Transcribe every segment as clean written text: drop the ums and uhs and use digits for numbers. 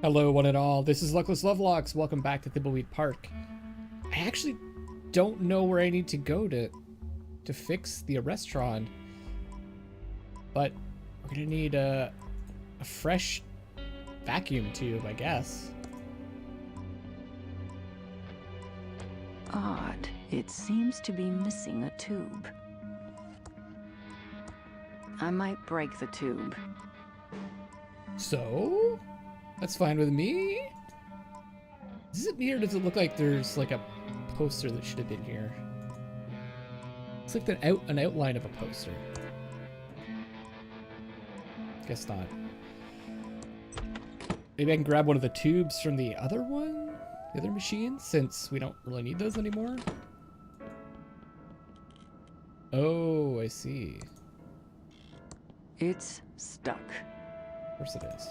Hello, one and all. This is Luckless Lovelocks. Welcome back to Thimbleweed Park. I actually don't know where I need to go to fix the restaurant, but we're gonna need a fresh vacuum tube, I guess. Odd. It seems to be missing a tube. I might break the tube. So, that's fine with me. Is it me or does it look like there's like a poster that should have been here? It's like an outline of a poster. Guess not. Maybe I can grab one of the tubes from the other one? The other machine, since we don't really need those anymore? Oh, I see. It's stuck. Of course it is.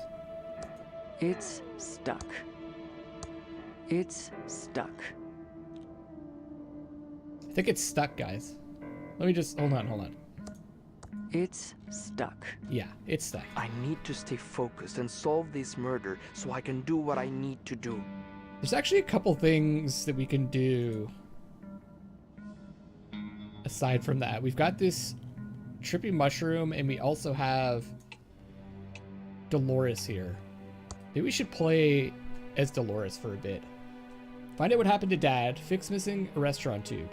It's stuck. It's stuck. I think it's stuck, guys. Let me just, hold on. It's stuck. Yeah, it's stuck. I need to stay focused and solve this murder so I can do what I need to do. There's actually a couple things that we can do aside from that. We've got this trippy mushroom and we also have Dolores here. Maybe we should play as Dolores for a bit. Find out what happened to Dad. Fix missing a restaurant tube.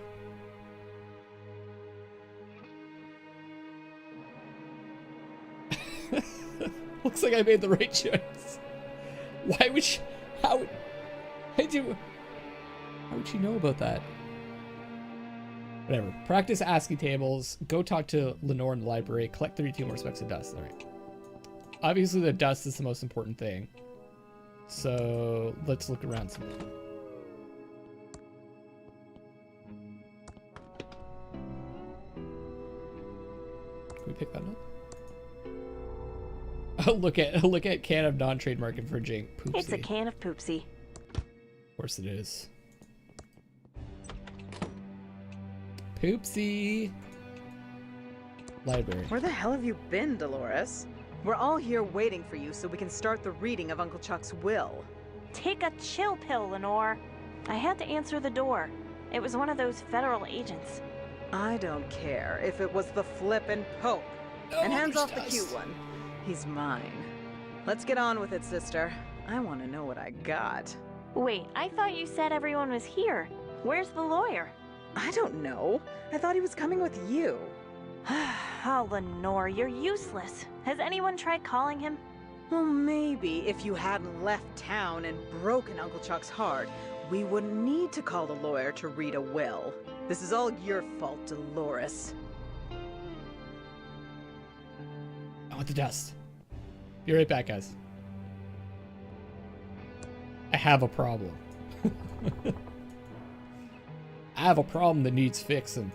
Looks like I made the right choice. Why would she... How would she know about that? Whatever. Practice ASCII tables. Go talk to Lenore in the library. Collect 32 more specks of dust. Alright. Obviously the dust is the most important thing. So let's look around some more. Can we pick that up? Oh, look at can of non-trademark infringing. Poopsie. It's a can of poopsie. Of course it is. Poopsie. Library. Where the hell have you been, Dolores? We're all here waiting for you so we can start the reading of Uncle Chuck's will. Take a chill pill, Lenore. I had to answer the door. It was one of those federal agents. I don't care if it was the flippin' Pope. And hands off the cute one. He's mine. Let's get on with it, sister. I want to know what I got. Wait, I thought you said everyone was here. Where's the lawyer? I don't know. I thought he was coming with you. Oh, Lenore, you're useless. Has anyone tried calling him? Well, maybe if you hadn't left town and broken Uncle Chuck's heart, we wouldn't need to call the lawyer to read a will. This is all your fault, Dolores. I want the dust. Be right back, guys. I have a problem. I have a problem that needs fixing.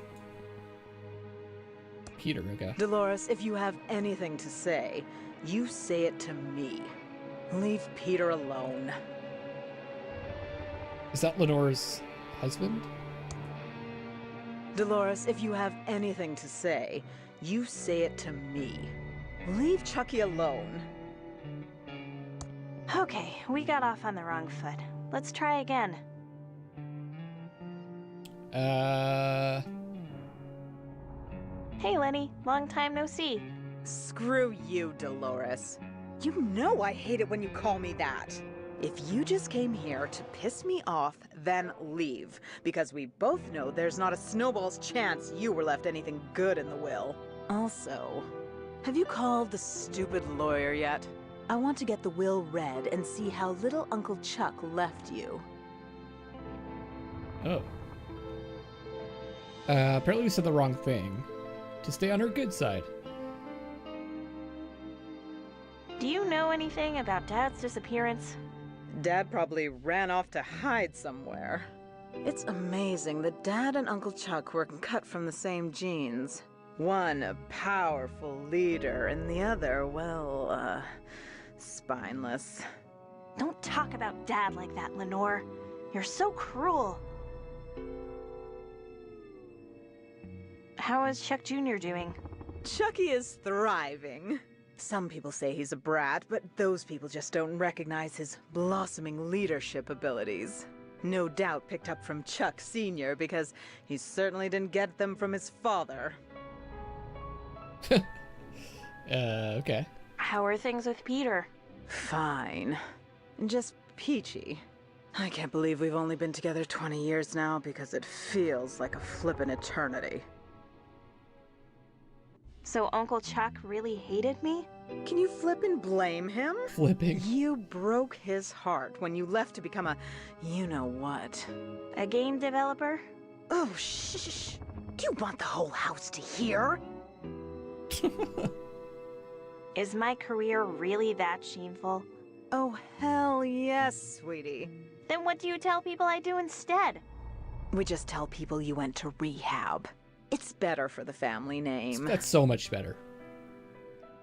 Peter, okay. Dolores, if you have anything to say, you say it to me. Leave Peter alone. Is that Lenore's husband? Dolores, if you have anything to say, you say it to me. Leave Chucky alone. Okay, we got off on the wrong foot. Let's try again. Hey, Lenny. Long time no see. Screw you, Dolores. You know I hate it when you call me that. If you just came here to piss me off, then leave. Because we both know there's not a snowball's chance you were left anything good in the will. Also, have you called the stupid lawyer yet? I want to get the will read and see how little Uncle Chuck left you. Oh. Apparently we said the wrong thing. To stay on her good side. Do you know anything about Dad's disappearance? Dad probably ran off to hide somewhere. It's amazing that Dad and Uncle Chuck were cut from the same genes. One a powerful leader, and the other, well, spineless. Don't talk about Dad like that, Lenore. You're so cruel. How is Chuck Jr. doing? Chucky is thriving. Some people say he's a brat, but those people just don't recognize his blossoming leadership abilities. No doubt picked up from Chuck Sr. because he certainly didn't get them from his father. Okay. How are things with Peter? Fine. Just peachy. I can't believe we've only been together 20 years now because it feels like a flippin' eternity. So Uncle Chuck really hated me? Can you flippin' blame him? Flipping. You broke his heart when you left to become a you-know-what. A game developer? Oh, shh. Do you want the whole house to hear? Is my career really that shameful? Oh, hell yes, sweetie. Then what do you tell people I do instead? We just tell people you went to rehab. It's better for the family name. That's so much better.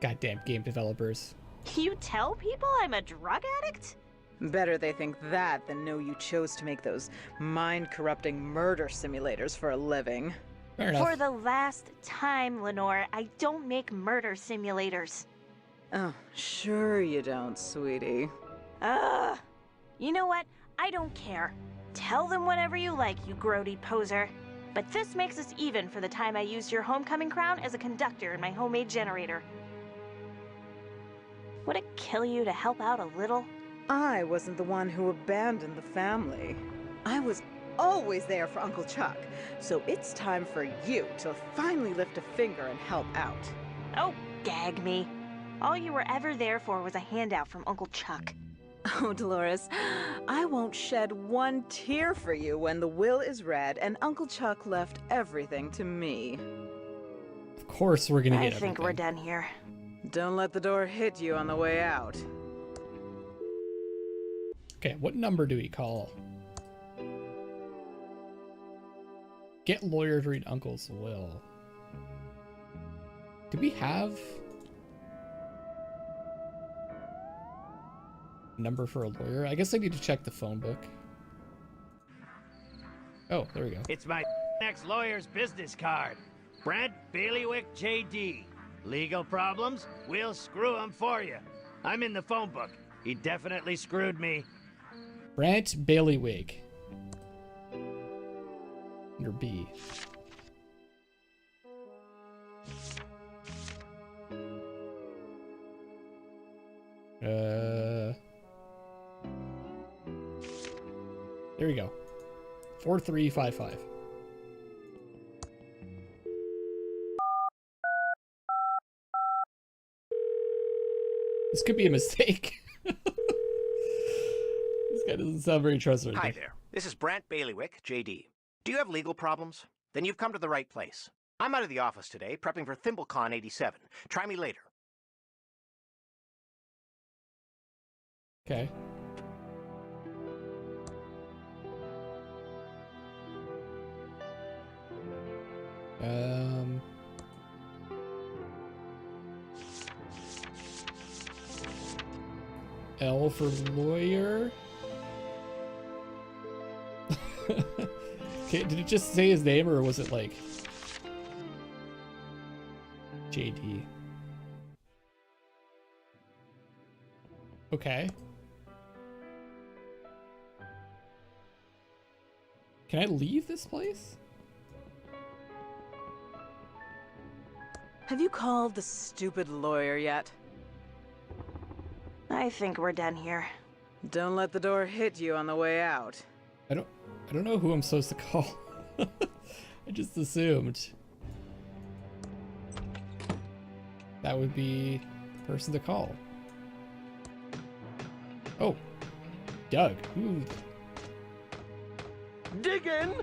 Goddamn game developers. You tell people I'm a drug addict? Better they think that than know you chose to make those mind-corrupting murder simulators for a living. Fair enough. For the last time, Lenore, I don't make murder simulators. Oh, sure you don't, sweetie. Ugh. You know what? I don't care. Tell them whatever you like, you grody poser. But this makes us even for the time I used your homecoming crown as a conductor in my homemade generator. Would it kill you to help out a little? I wasn't the one who abandoned the family. I was always there for Uncle Chuck, so it's time for you to finally lift a finger and help out. Oh, gag me. All you were ever there for was a handout from Uncle Chuck. Oh, Dolores, I won't shed one tear for you when the will is read and Uncle Chuck left everything to me. Of course we're gonna I get think everything. we're done here. Don't let the door hit you on the way out. Okay, what number do we call? Get lawyer to read Uncle's will. Do we have a number for a lawyer? I guess I need to check the phone book. Oh, there we go. It's my next lawyer's business card. Brent Bailiwick JD. Legal problems? We'll screw 'em for you. I'm in the phone book. He definitely screwed me. Brant Bailiwick. Under B. There we go. 4355. This could be a mistake. This guy doesn't sound very trustworthy. Hi there. This is Brant Bailiwick, JD. Do you have legal problems? Then you've come to the right place. I'm out of the office today, prepping for ThimbleCon 87. Try me later. Okay. L for lawyer. Okay, did it just say his name or was it like JD? Okay. Can I leave this place? Have you called the stupid lawyer yet? I think we're done here. Don't let the door hit you on the way out. I don't know who I'm supposed to call. I just assumed that would be the person to call. Oh, Doug. Ooh. Diggin'!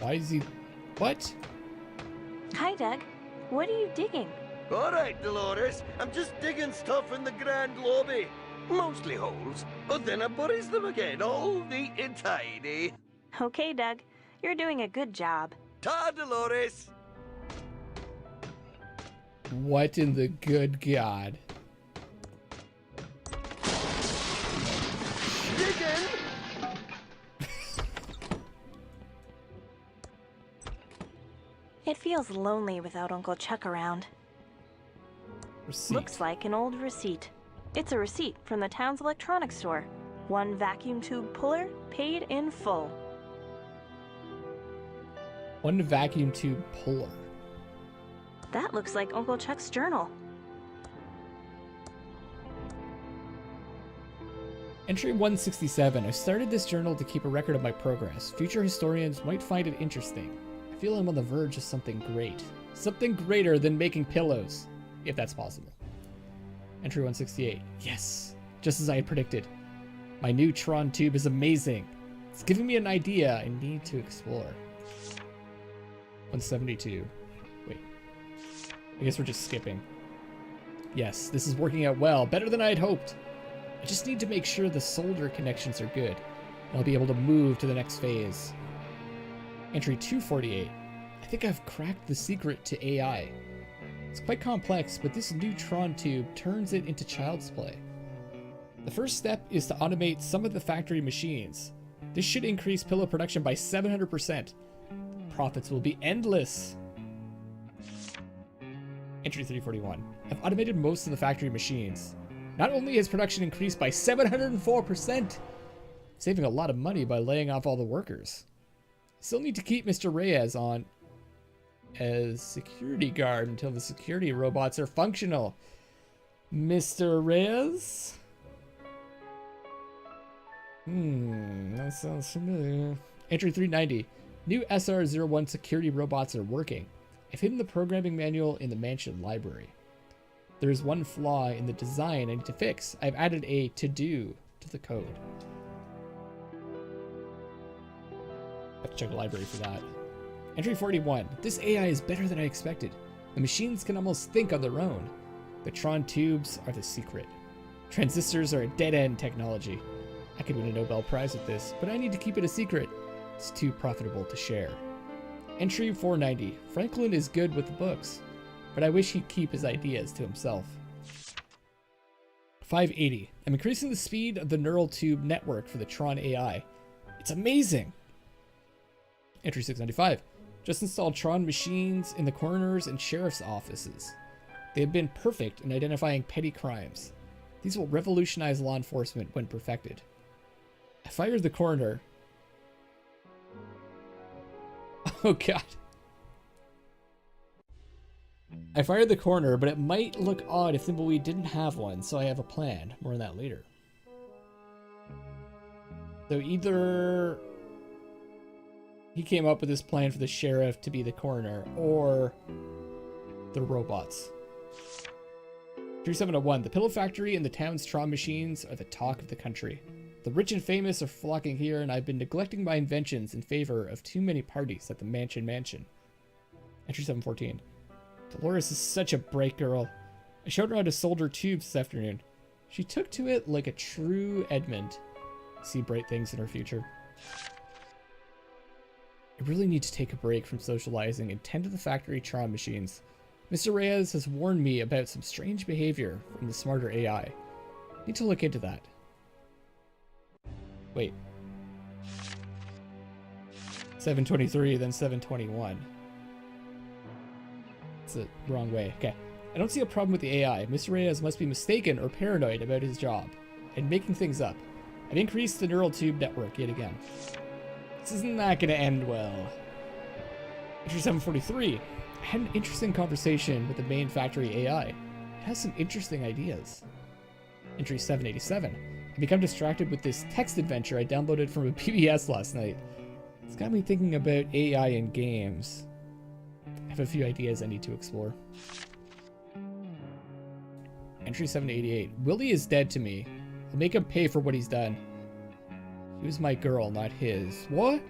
Why is he? What? Hi, Doug. What are you digging? All right, Dolores. I'm just digging stuff in the grand lobby. Mostly holes, but then I buries them again, all neat and tidy. Okay, Doug. You're doing a good job. Ta, Dolores. What in the good God? Diggin'! It feels lonely without Uncle Chuck around. Receipt. Looks like an old receipt. It's a receipt from the town's electronics store. 1 vacuum tube puller, paid in full. 1 vacuum tube puller. That looks like Uncle Chuck's journal. Entry 167. I started this journal to keep a record of my progress. Future historians might find it interesting. I feel I'm on the verge of something great. Something greater than making pillows, if that's possible. Entry 168. Yes, just as I had predicted. My new Tron tube is amazing. It's giving me an idea I need to explore. 172. Wait. I guess we're just skipping. Yes, this is working out well. Better than I had hoped. I just need to make sure the solder connections are good, and I'll be able to move to the next phase. Entry 248. I think I've cracked the secret to AI. It's quite complex, but this new Tron tube turns it into child's play. The first step is to automate some of the factory machines. This should increase pillow production by 700%. The profits will be endless. Entry 341. I've automated most of the factory machines. Not only has production increased by 704%, saving a lot of money by laying off all the workers. Still need to keep Mr. Reyes on as security guard until the security robots are functional. Mr. Reyes? That sounds familiar. Entry 390. New SR-01 security robots are working. I've hidden the programming manual in the mansion library. There is one flaw in the design I need to fix. I've added a to-do to the code. Have to check the library for that. Entry 41. This AI is better than I expected. The machines can almost think on their own. The Tron tubes are the secret. Transistors are a dead-end technology. I could win a Nobel Prize with this, but I need to keep it a secret. It's too profitable to share. Entry 490. Franklin is good with the books, but I wish he'd keep his ideas to himself. 580. I'm increasing the speed of the neural tube network for the Tron AI. It's amazing! Entry 695. Just installed Tron machines in the coroners and sheriff's offices. They have been perfect in identifying petty crimes. These will revolutionize law enforcement when perfected. I fired the coroner. Oh god. I fired the coroner, but it might look odd if Thimbleweed didn't have one, so I have a plan. More on that later. So either he came up with this plan for the sheriff to be the coroner, or the robots. 3701. The pillow factory and the town's Tron machines are the talk of the country. The rich and famous are flocking here, and I've been neglecting my inventions in favor of too many parties at the Mansion. Entry 714. Dolores is such a bright girl. I showed her how to solder tubes this afternoon. She took to it like a true Edmund. I see bright things in her future. I really need to take a break from socializing and tend to the factory Tron machines. Mr. Reyes has warned me about some strange behavior from the smarter AI. Need to look into that. Wait. 723, then 721. It's the wrong way. Okay. I don't see a problem with the AI. Mr. Reyes must be mistaken or paranoid about his job and making things up. I've increased the neural tube network yet again. This is not going to end well. Entry 743. I had an interesting conversation with the main factory AI. It has some interesting ideas. Entry 787. I become distracted with this text adventure I downloaded from a PBS last night. It's got me thinking about AI in games. I have a few ideas I need to explore. Entry 788. Willie is dead to me. I'll make him pay for what he's done. He was my girl, not his. What?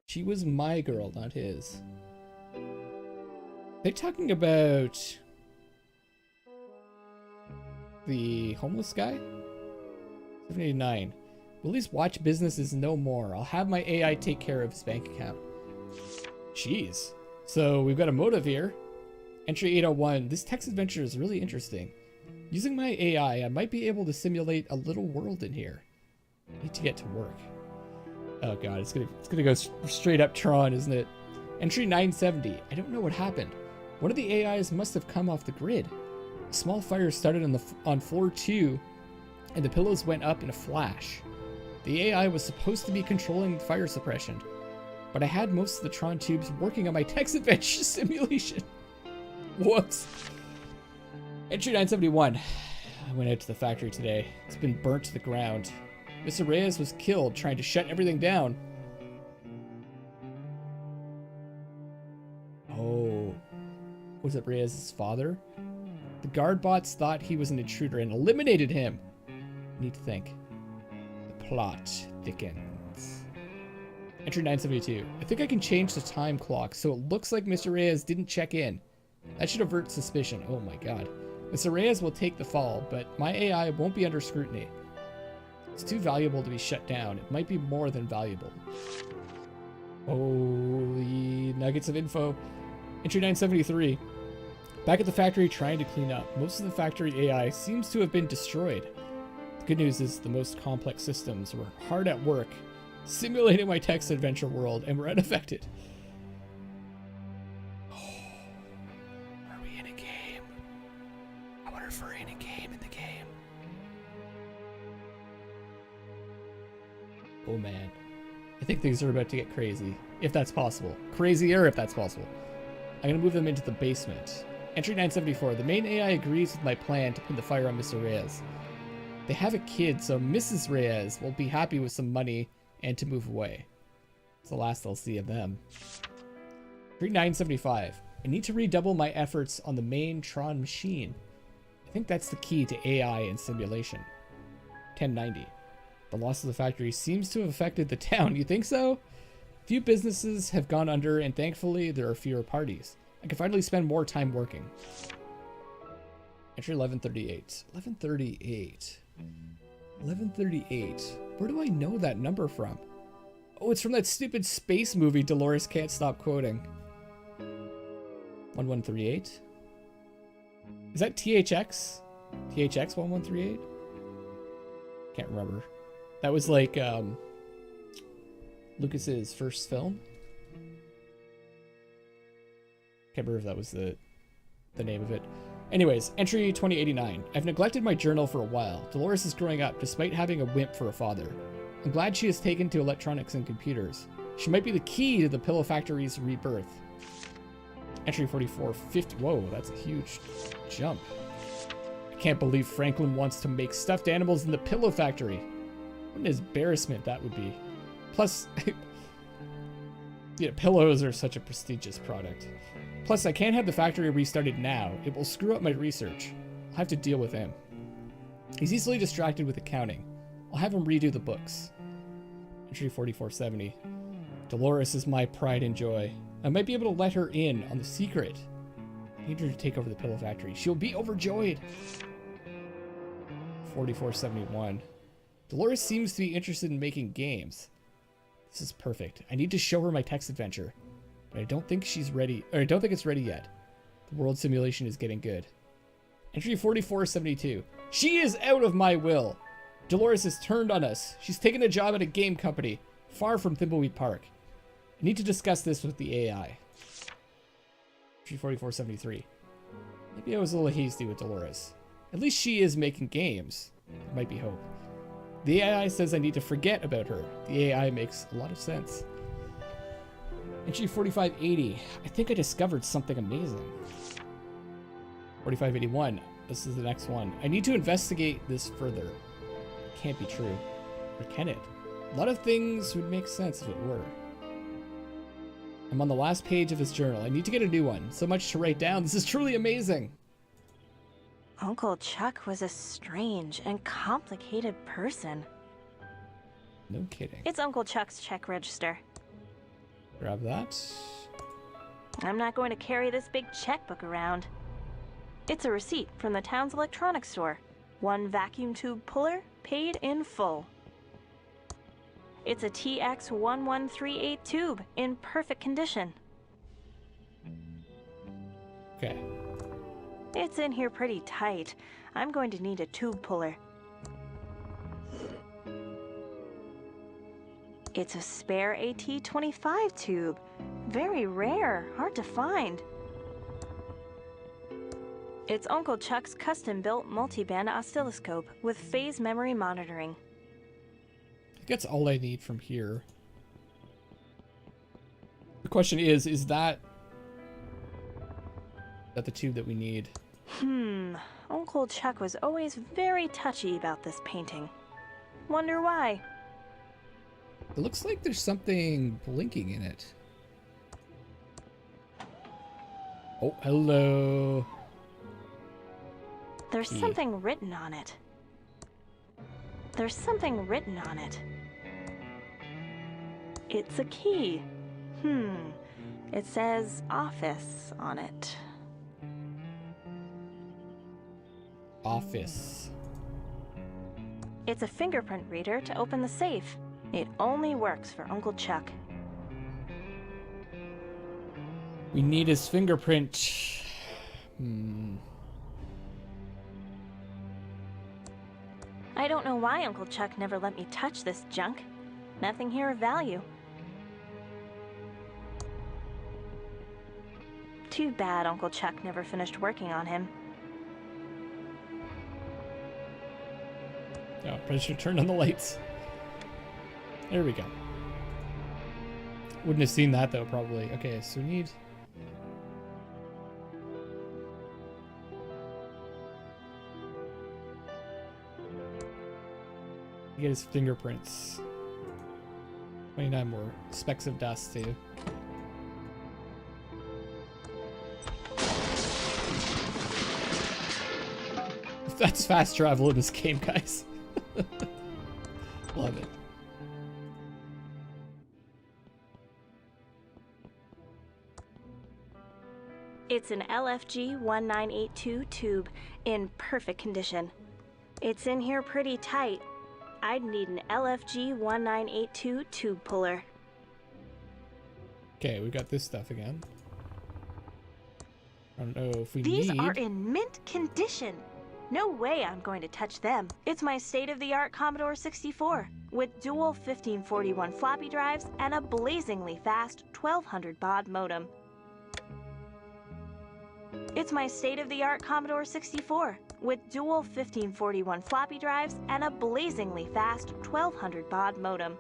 She was my girl, not his. They're talking about the homeless guy? 789. Willie's watch business is no more. I'll have my AI take care of his bank account. Jeez. So we've got a motive here. Entry 801. This text adventure is really interesting. Using my AI, I might be able to simulate a little world in here. I need to get to work. Oh god, it's gonna go straight up Tron, isn't it? Entry 970. I don't know what happened. One of the AIs must have come off the grid. A small fire started on floor 2, and the pillows went up in a flash. The AI was supposed to be controlling fire suppression, but I had most of the Tron tubes working on my Tex Adventure simulation. Whoops. Entry 971. I went out to the factory today. It's been burnt to the ground. Mr. Reyes was killed trying to shut everything down. Oh. Was it Reyes' father? The guard bots thought he was an intruder and eliminated him. Need to think. The plot thickens. Entry 972. I think I can change the time clock so it looks like Mr. Reyes didn't check in. That should avert suspicion. Oh my god. Mr. Reyes will take the fall, but my AI won't be under scrutiny. It's too valuable to be shut down. It might be more than valuable. Holy nuggets of info. Entry 973. Back at the factory trying to clean up. Most of the factory AI seems to have been destroyed. The good news is the most complex systems were hard at work, simulating my text adventure world, and were unaffected. Oh, are we in a game? I wonder if we're in a game in the game. Oh man. I think things are about to get crazy, if that's possible. Crazier if that's possible. I'm gonna move them into the basement. Entry 974. The main AI agrees with my plan to pin the fire on Mr. Reyes. They have a kid, so Mrs. Reyes will be happy with some money and to move away. It's the last I'll see of them. Entry 975. I need to redouble my efforts on the main Tron machine. I think that's the key to AI and simulation. 1090. The loss of the factory seems to have affected the town. You think so? Few businesses have gone under, and thankfully there are fewer parties. I can finally spend more time working. Entry 1138. 1138. 1138. Where do I know that number from? Oh, it's from that stupid space movie Dolores can't stop quoting. 1138. Is that THX? THX 1138? Can't remember. That was like Lucas's first film. Can't remember if that was the name of it. Anyways, entry 2089. I've neglected my journal for a while. Dolores is growing up, despite having a wimp for a father. I'm glad she has taken to electronics and computers. She might be the key to the Pillow Factory's rebirth. Entry 4450. Whoa, that's a huge jump. I can't believe Franklin wants to make stuffed animals in the Pillow Factory. What an embarrassment that would be. Plus, yeah, pillows are such a prestigious product. Plus, I can't have the factory restarted now. It will screw up my research. I'll have to deal with him. He's easily distracted with accounting. I'll have him redo the books. Entry 4470. Dolores is my pride and joy. I might be able to let her in on the secret. I need her to take over the Pillow Factory. She'll be overjoyed. 4471. Dolores seems to be interested in making games. This is perfect. I need to show her my text adventure. But I don't think she's ready, or I don't think it's ready yet. The world simulation is getting good. Entry 4472. She is out of my will. Dolores has turned on us. She's taken a job at a game company, far from Thimbleweed Park. I need to discuss this with the AI. Entry 4473. Maybe I was a little hasty with Dolores. At least she is making games. There might be hope. The AI says I need to forget about her. The AI makes a lot of sense. Entry 4580. I think I discovered something amazing. 4581. This is the next one. I need to investigate this further. It can't be true. Or can it? A lot of things would make sense if it were. I'm on the last page of his journal. I need to get a new one. So much to write down. This is truly amazing. Uncle Chuck was a strange and complicated person. No kidding. It's Uncle Chuck's check register. Grab that. I'm not going to carry this big checkbook around. It's a receipt from the town's electronics store. 1 vacuum tube puller, paid in full. It's a TX1138 tube in perfect condition. Okay. It's in here pretty tight. I'm going to need a tube puller. It's a spare AT-25 tube. Very rare, hard to find. It's Uncle Chuck's custom-built multi-band oscilloscope with phase memory monitoring. I think that's all I need from here. The question is that the tube that we need? Uncle Chuck was always very touchy about this painting. Wonder why? It looks like there's something blinking in it. Oh, hello. There's something written on it. There's something written on it. It's a key. It says office on it. Office. It's a fingerprint reader to open the safe. It only works for Uncle Chuck. We need his fingerprint. I don't know why Uncle Chuck never let me touch this junk. Nothing here of value. Too bad Uncle Chuck never finished working on him. Oh, pressure turn on the lights. There we go. Wouldn't have seen that though, probably. Okay, so we need... get his fingerprints. 29 more specks of dust too. That's fast travel in this game, guys. Love it. It's an LFG 1982 tube in perfect condition. It's in here pretty tight. I'd need an LFG 1982 tube puller. Okay, we got this stuff again. I don't know if we These need... are in mint condition. No way I'm going to touch them. It's my state-of-the-art Commodore 64 with dual 1541 floppy drives and a blazingly fast 1200 baud modem. It's my state-of-the-art Commodore 64 with dual 1541 floppy drives and a blazingly fast 1200 baud modem.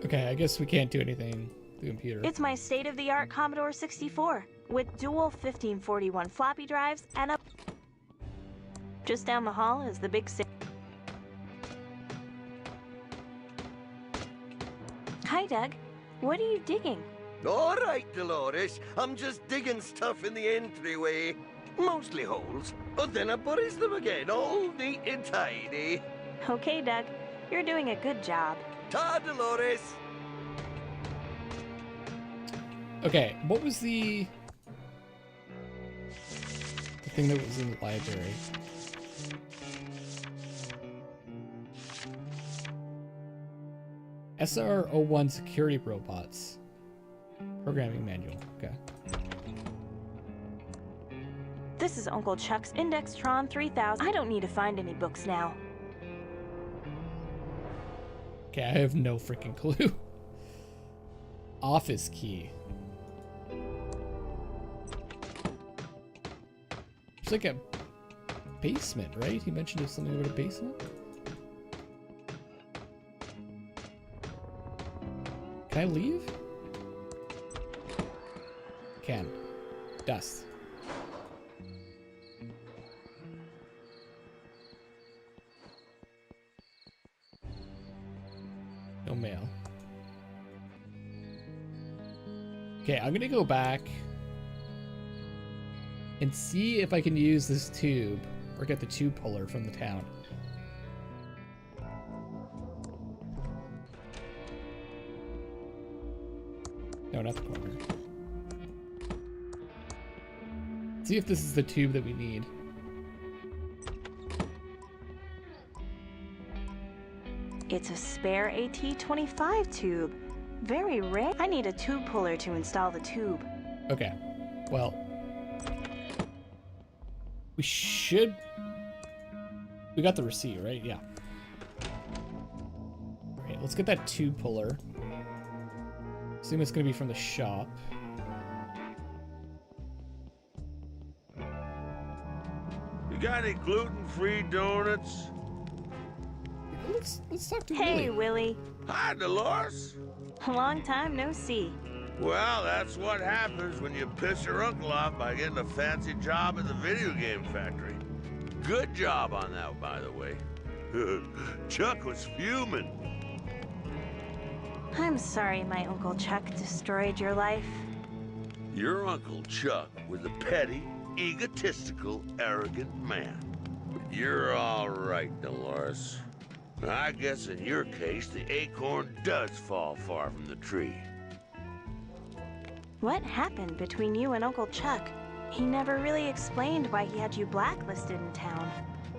Okay, I guess we can't do anything with the computer. It's my state-of-the-art Commodore 64 with dual 1541 floppy drives and a... Just down the hall is the big... Hi, Doug. What are you digging? All right, Dolores. I'm just digging stuff in the entryway. Mostly holes, but then I buries them again, all neat and tidy. Okay, Doug. You're doing a good job. Ta, Dolores. Okay, what was the thing that was in the library? SR-01 security robots. Programming manual. Okay. This is Uncle Chuck's Indextron 3000. I don't need to find any books now. Okay, I have no freaking clue. Office key. It's like a basement, right? He mentioned there's something about a basement. Can I leave? Can. Dust. No mail. Okay, I'm gonna go back and see if I can use this tube or get the tube puller from the town. No, not the corner. See if this is the tube that we need. It's a spare AT-25 tube. Very rare. I need a tube puller to install the tube. Okay. Well, we should... We got the receipt, right? Yeah. Right, let's get that tube puller. Assume it's gonna be from the shop. You got any gluten-free donuts? Let's talk to Hey, Willie. Willie. Hi, Dolores. Long time no see. Well, that's what happens when you piss your uncle off by getting a fancy job at the video game factory. Good job on that, by the way. Chuck was fuming. I'm sorry my Uncle Chuck destroyed your life. Your Uncle Chuck was a petty, egotistical, arrogant man. But you're all right, Dolores. I guess in your case, the acorn does fall far from the tree. What happened between you and Uncle Chuck? He never really explained why he had you blacklisted in town.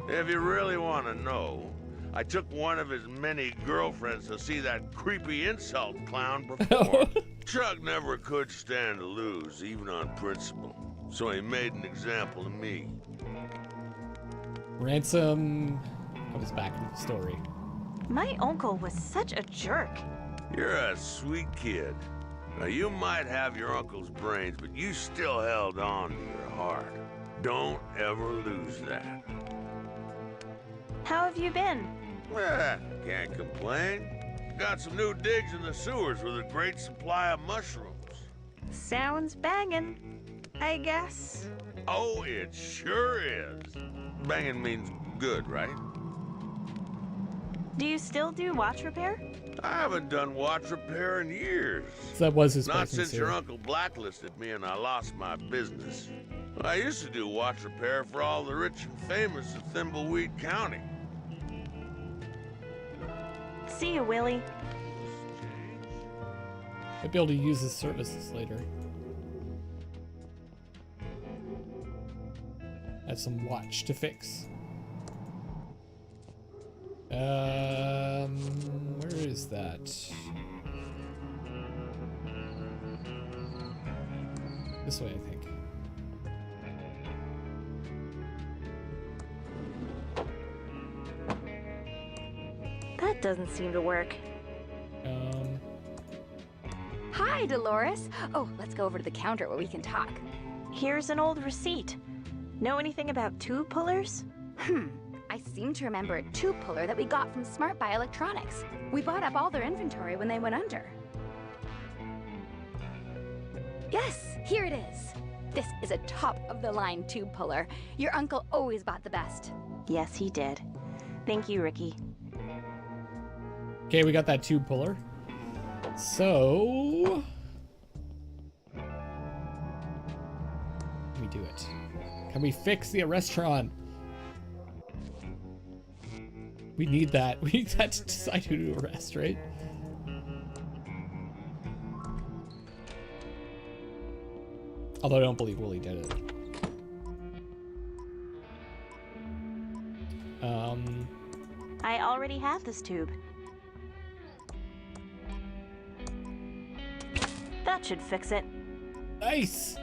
If you really want to know, I took one of his many girlfriends to see that creepy insult clown perform. Chuck never could stand to lose, even on principle. So he made an example of me. Ransom comes back into the story. My uncle was such a jerk. You're a sweet kid. Now, you might have your uncle's brains, but you still held on to your heart. Don't ever lose that. How have you been? Can't complain. Got some new digs in the sewers with a great supply of mushrooms. Sounds bangin', I guess. Oh, it sure is. Banging means good, right? Do you still do watch repair? I haven't done watch repair in years. So that was his Not question, since too. your uncle blacklisted me and I lost my business. I used to do watch repair for all the rich and famous of Thimbleweed County. See you, Willie. Might be able to use his services later. Have some watch to fix. Where is that? This way, I think. That doesn't seem to work. Hi, Dolores. Oh, let's go over to the counter where we can talk. Here's an old receipt. Know anything about tube pullers? I seem to remember a tube puller that we got from Smart Buy Electronics. We bought up all their inventory when they went under. Yes, here it is. This is a top-of-the-line tube puller. Your uncle always bought the best. Yes, he did. Thank you, Ricky. Okay, we got that tube puller. So... can we do it? Can we fix the restaurant? We need that. We need that to decide who to arrest, right? Although I don't believe Willie did it. I already have this tube. That should fix it. Nice!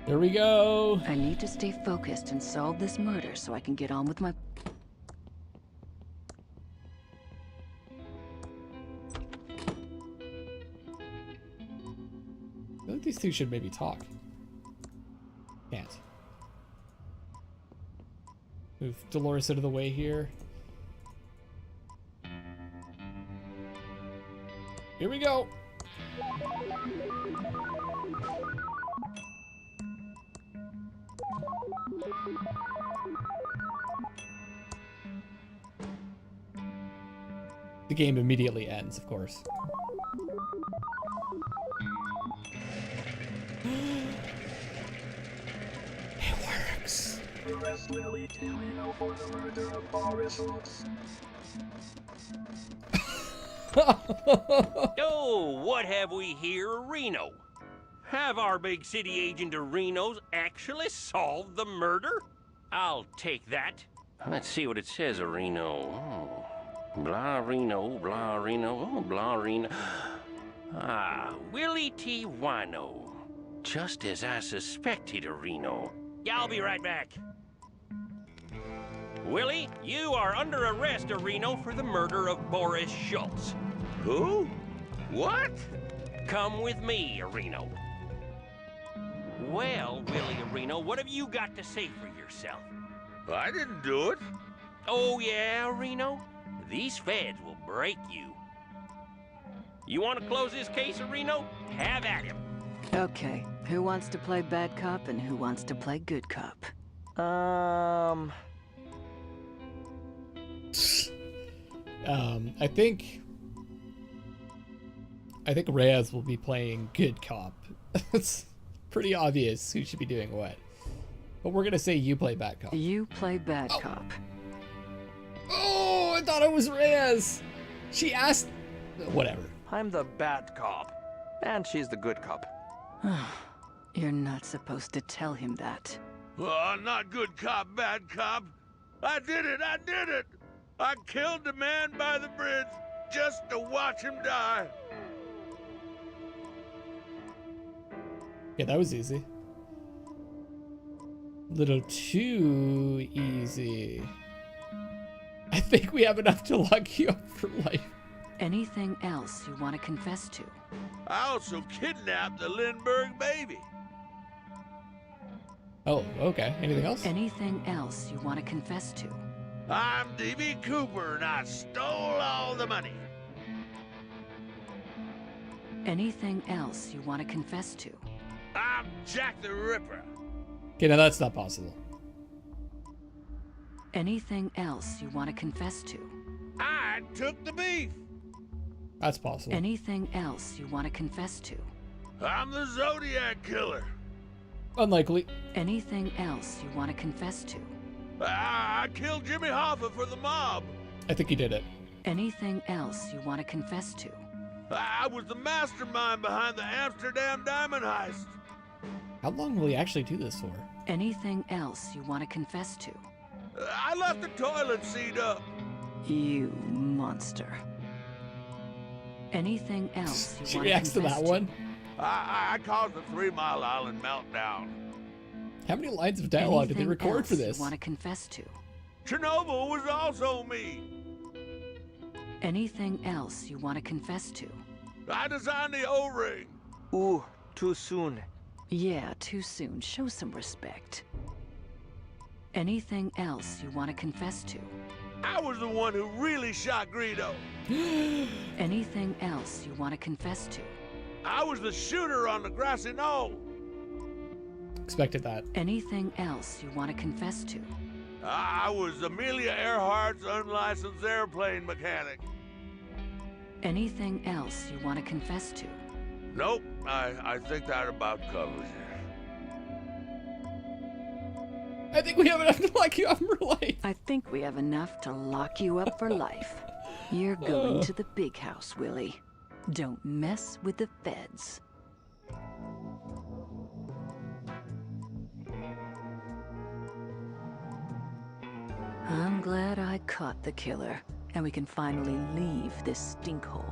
There we go. I need to stay focused and solve this murder so I can get on with my... I think these two should maybe talk. Can't. Move Dolores out of the way here. Here we go. The game immediately ends, of course. It works. Arrest Lily Reno for the murder of Boris Lux. Oh, what have we here, Reno? Have our big city agent of Reno's actually solved the murder? I'll take that. Let's see what it says, Reno. Oh, blah Reno, blah Reno, oh, blah Reno. Ah, Willie T. Wino. Just as I suspected, Reno. Yeah, I'll be right back. Willie, you are under arrest, Reno, for the murder of Boris Schultz. Who? What? Come with me, Reno. Well, Willie Reno, what have you got to say for yourself? I didn't do it. Oh, yeah, Reno? These feds will break you. You want to close this case, Reno? Have at him. Okay, who wants to play bad cop and who wants to play good cop? I think Reyes will be playing good cop. It's pretty obvious who should be doing what. But we're gonna say you play bad cop. You play bad cop. Oh, I thought it was Reyes. She asked. Whatever. I'm the bad cop, and she's the good cop. You're not supposed to tell him that. Oh, not good cop, bad cop. I did it, I did it. I killed the man by the bridge just to watch him die. Yeah, that was easy. Little too easy. I think we have enough to lock you up for life. Anything else you want to confess to? I also kidnapped the Lindbergh baby. Oh, okay. Anything else? Anything else you want to confess to? I'm D.B. Cooper and I stole all the money. Anything else you want to confess to? I'm Jack the Ripper. Okay, now that's not possible. Anything else you want to confess to? I took the beef. That's possible. Anything else you want to confess to? I'm the Zodiac Killer. Unlikely. Anything else you want to confess to? I killed Jimmy Hoffa for the mob. I think you did it. Anything else you want to confess to? I was the mastermind behind the Amsterdam diamond heist. How long will he actually do this for? Anything else you want to confess to? I left the toilet seat up. You monster. Anything else you She want to reacts to confess that one. I caused the 3 Mile Island meltdown. How many lines of dialogue did they Anything record else for this? You want to confess to? Chernobyl was also me. Anything else you want to confess to? I designed the O-ring. Ooh, too soon. Yeah, too soon. Show some respect. Anything else you want to confess to? I was the one who really shot Greedo. Anything else you want to confess to? I was the shooter on the grassy knoll. Expected that. Anything else you want to confess to? I was Amelia Earhart's unlicensed airplane mechanic. Anything else you want to confess to? Nope, I think that about covers it. I think we have enough to lock you up for life. I think we have enough to lock you up for life. You're going to the big house, Willie. Don't mess with the feds. I'm glad I caught the killer, and we can finally leave this stink hole.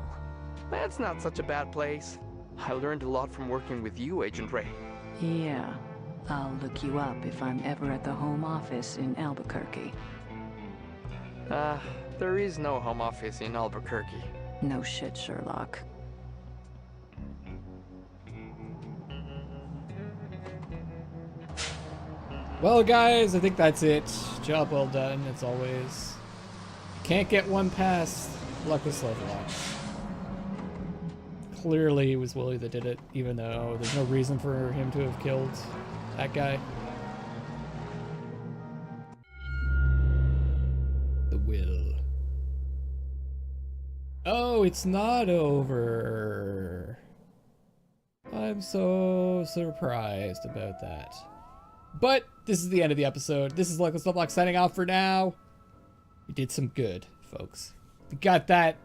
That's not such a bad place. I learned a lot from working with you, Agent Ray. Yeah, I'll look you up if I'm ever at the home office in Albuquerque. There is no home office in Albuquerque. No shit, Sherlock. Well, guys, I think that's it. Job well done, as always. Can't get one past Luckless Lovelocks. Clearly, it was Willie that did it, even though there's no reason for him to have killed that guy. The will. Oh, it's not over. I'm so surprised about that. But this is the end of the episode. This is Luckless Lovelocks signing off for now. We did some good, folks. We got that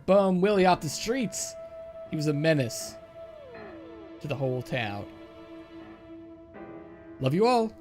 bum Willie off the streets. He was a menace to the whole town. Love you all.